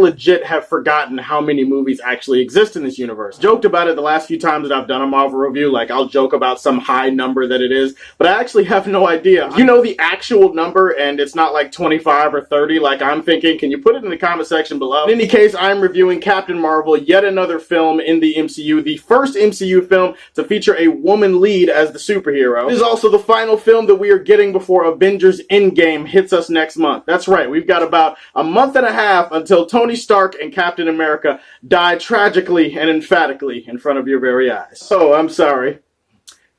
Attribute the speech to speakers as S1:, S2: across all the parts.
S1: legit have forgotten how many movies actually exist in this universe. Joked about it the last few times that I've done a Marvel review, like I'll joke about some high number that it is, but I actually have no idea. If you know the actual number and it's not like 25 or 30 like I'm thinking, can you put it in the comment section below? In any case, I'm reviewing Captain Marvel, yet another film in the MCU, the first MCU film to feature a woman lead as the superhero. It is also the final film that we are getting before Avengers Endgame hits us next month. That's right, we've got about a month and a half until Tony Stark and Captain America die tragically and emphatically in front of your very eyes. Oh, I'm sorry.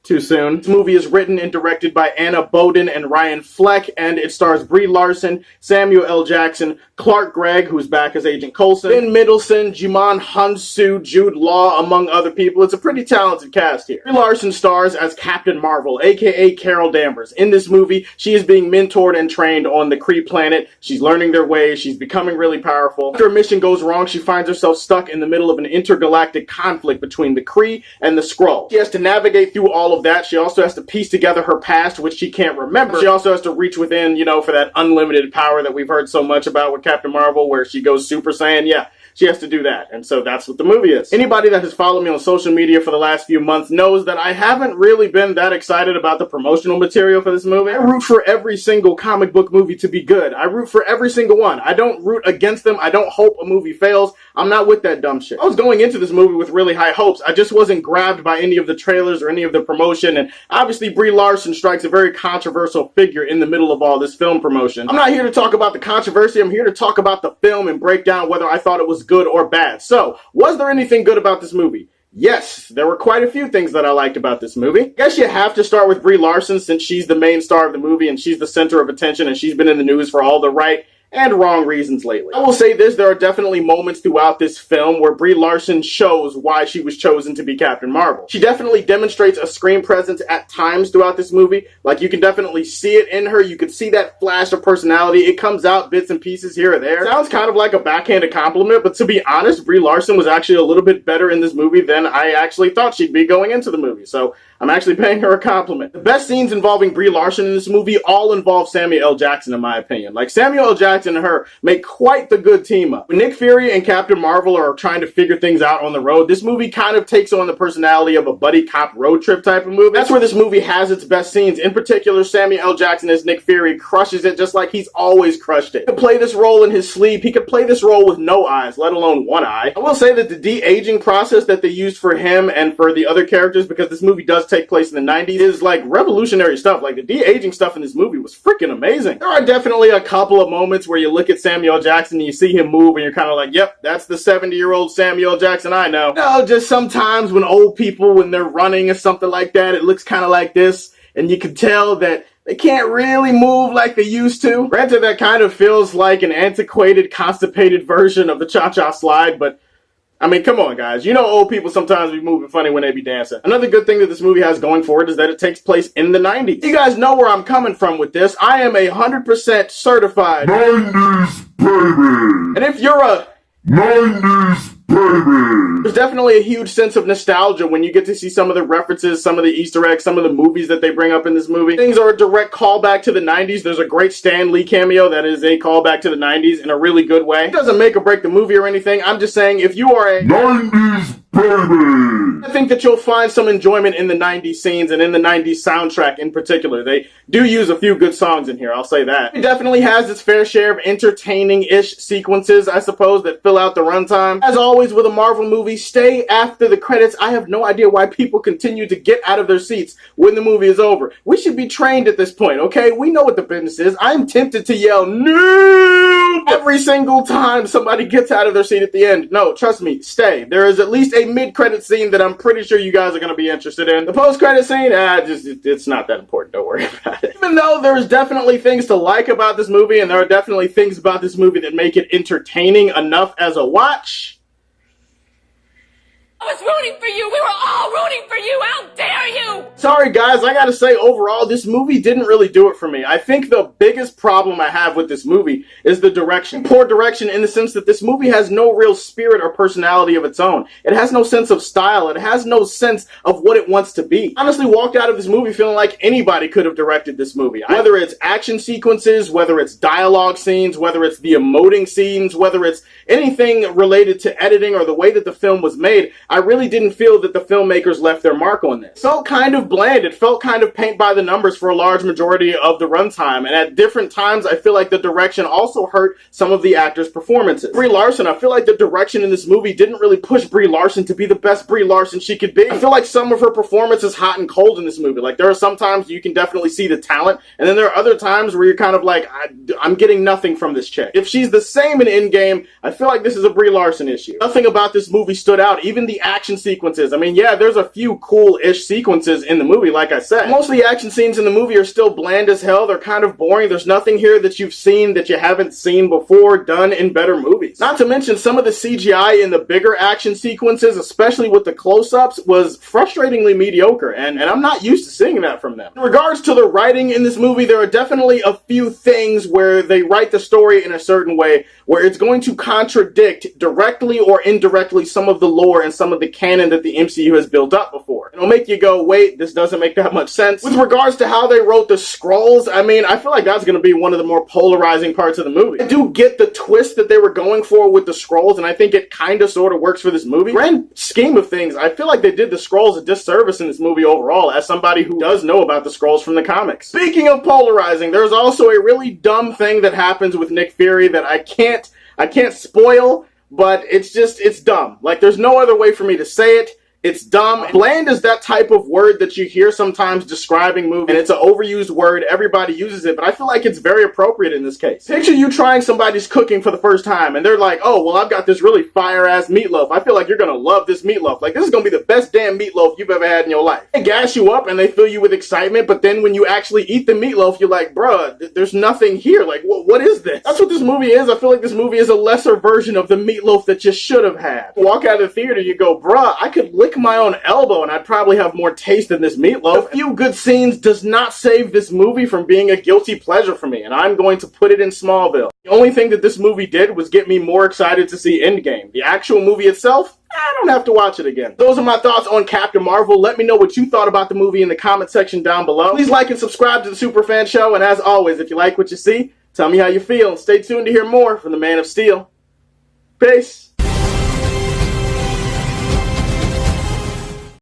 S1: Too soon. This movie is written and directed by Anna Boden and Ryan Fleck, and it stars Brie Larson, Samuel L. Jackson, Clark Gregg, who's back as Agent Coulson, Ben Mendelsohn, Jimon Hunsu, Jude Law, among other people. It's a pretty talented cast here. Brie Larson stars as Captain Marvel, aka Carol Danvers. In this movie, she is being mentored and trained on the Kree planet. She's learning their ways. She's becoming really powerful. After a mission goes wrong, she finds herself stuck in the middle of an intergalactic conflict between the Kree and the Skrull. She has to navigate through all of that. She also has to piece together her past, which she can't remember. She also has to reach within, you know, for that unlimited power that we've heard so much about with Captain Marvel, where she goes Super Saiyan. Yeah, she has to do that. And so that's what the movie is. Anybody that has followed me on social media for the last few months knows that I haven't really been that excited about the promotional material for this movie. I root for every single comic book movie to be good. I root for every single one. I don't root against them. I don't hope a movie fails. I'm not with that dumb shit. I was going into this movie with really high hopes. I just wasn't grabbed by any of the trailers or any of the promotion, and obviously Brie Larson strikes a very controversial figure in the middle of all this film promotion. I'm not here to talk about the controversy. I'm here to talk about the film and break down whether I thought it was good or bad. So, was there anything good about this movie? Yes, there were quite a few things that I liked about this movie. I guess you have to start with Brie Larson since she's the main star of the movie and she's the center of attention and she's been in the news for all the right and wrong reasons lately. I will say this, there are definitely moments throughout this film where Brie Larson shows why she was chosen to be Captain Marvel. She definitely demonstrates a screen presence at times throughout this movie. Like, you can definitely see it in her. You can see that flash of personality. It comes out bits and pieces here or there. It sounds kind of like a backhanded compliment, but to be honest, Brie Larson was actually a little bit better in this movie than I actually thought she'd be going into the movie. So I'm actually paying her a compliment. The best scenes involving Brie Larson in this movie all involve Samuel L. Jackson, in my opinion. Like, Samuel L. Jackson and her make quite the good team up. When Nick Fury and Captain Marvel are trying to figure things out on the road, this movie kind of takes on the personality of a buddy cop road trip type of movie. That's where this movie has its best scenes. In particular, Samuel L. Jackson as Nick Fury crushes it just like he's always crushed it. He could play this role in his sleep. He could play this role with no eyes, let alone one eye. I will say that the de-aging process that they used for him and for the other characters, because this movie does take place in the 90s, is like revolutionary stuff. Like, the de-aging stuff in this movie was freaking amazing. There are definitely a couple of moments where you look at Samuel Jackson and you see him move and you're kind of like, yep, that's the 70-year-old Samuel Jackson I know. No, just sometimes when old people, when they're running or something like that, it looks kind of like this, and you can tell that they can't really move like they used to. Granted, that kind of feels like an antiquated, constipated version of the cha-cha slide, but I mean, come on, guys. You know old people sometimes be moving funny when they be dancing. Another good thing that this movie has going for it is that it takes place in the 90s. You guys know where I'm coming from with this. I am 100% certified
S2: 90s baby!
S1: And if you're a
S2: 90s baby!
S1: There's definitely a huge sense of nostalgia when you get to see some of the references, some of the Easter eggs, some of the movies that they bring up in this movie. Things are a direct callback to the 90s. There's a great Stan Lee cameo that is a callback to the 90s in a really good way. It doesn't make or break the movie or anything. I'm just saying, if you are a
S2: 90s baby!
S1: I think that you'll find some enjoyment in the 90s scenes and in the 90s soundtrack in particular. They do use a few good songs in here, I'll say that. It definitely has its fair share of entertaining-ish sequences, I suppose, that fill out the runtime. As always with a Marvel movie, stay after the credits. I have no idea why people continue to get out of their seats when the movie is over. We should be trained at this point, okay? We know what the business is. I'm tempted to yell, "No!" every single time somebody gets out of their seat at the end. No, trust me, stay. There is at least a mid-credit scene that I'm pretty sure you guys are going to be interested in. The post-credit scene, it's not that important. Don't worry about it. Even though there's definitely things to like about this movie, and there are definitely things about this movie that make it entertaining enough as a watch,
S3: I was rooting for you. We were all rooting for you. How dare dare you!
S1: Sorry guys, I gotta say overall this movie didn't really do it for me. I think the biggest problem I have with this movie is the direction. Poor direction in the sense that this movie has no real spirit or personality of its own. It has no sense of style. It has no sense of what it wants to be. I honestly walked out of this movie feeling like anybody could have directed this movie. Whether it's action sequences, whether it's dialogue scenes, whether it's the emoting scenes, whether it's anything related to editing or the way that the film was made, I really didn't feel that the filmmakers left their mark on this. It felt kind of bland. It felt kind of paint by the numbers for a large majority of the runtime, and at different times I feel like the direction also hurt some of the actors' performances. Brie Larson, I feel like the direction in this movie didn't really push Brie Larson to be the best Brie Larson she could be. I feel like some of her performance is hot and cold in this movie. Like, there are some times you can definitely see the talent, and then there are other times where you're kind of like, I'm getting nothing from this chick. If she's the same in Endgame, I feel like this is a Brie Larson issue. Nothing about this movie stood out, even the action sequences. I mean, yeah, there's a few cool-ish sequences in the movie, like I said. Most of the action scenes in the movie are still bland as hell. They're kind of boring. There's nothing here that you've seen that you haven't seen before done in better movies. Not to mention some of the CGI in the bigger action sequences, especially with the close-ups, was frustratingly mediocre, and I'm not used to seeing that from them. In regards to the writing in this movie, there are definitely a few things where they write the story in a certain way where it's going to contradict directly or indirectly some of the lore and some of the canon that the MCU has built up before. It'll make you go, wait, this doesn't make that much sense. With regards to how they wrote the Skrulls, I mean, I feel like that's going to be one of the more polarizing parts of the movie. I do get the twist that they were going for with the Skrulls, and I think it kind of sort of works for this movie. Grand scheme of things, I feel like they did the Skrulls a disservice in this movie overall, as somebody who does know about the Skrulls from the comics. Speaking of polarizing, there's also a really dumb thing that happens with Nick Fury that I can't spoil, but it's dumb. Like, there's no other way for me to say it. It's dumb. Bland is that type of word that you hear sometimes describing movies, and it's an overused word. Everybody uses it, but I feel like it's very appropriate in this case. Picture you trying somebody's cooking for the first time, and they're like, oh, well, I've got this really fire-ass meatloaf. I feel like you're gonna love this meatloaf. Like, this is gonna be the best damn meatloaf you've ever had in your life. They gas you up, and they fill you with excitement, but then when you actually eat the meatloaf, you're like, bruh, there's nothing here. Like, what is this? That's what this movie is. I feel like this movie is a lesser version of the meatloaf that you should have had. Walk out of the theater, you go, bruh, I could lick my own elbow and I'd probably have more taste than this meatloaf. A few good scenes does not save this movie from being a guilty pleasure for me, and I'm going to put it in Smallville. The only thing that this movie did was get me more excited to see Endgame. The actual movie itself, I don't have to watch it again. Those are my thoughts on Captain Marvel. Let me know what you thought about the movie in the comment section down below. Please like and subscribe to the Superfan Show, and as always, if you like what you see, tell me how you feel, and stay tuned to hear more from the Man of Steel. Peace.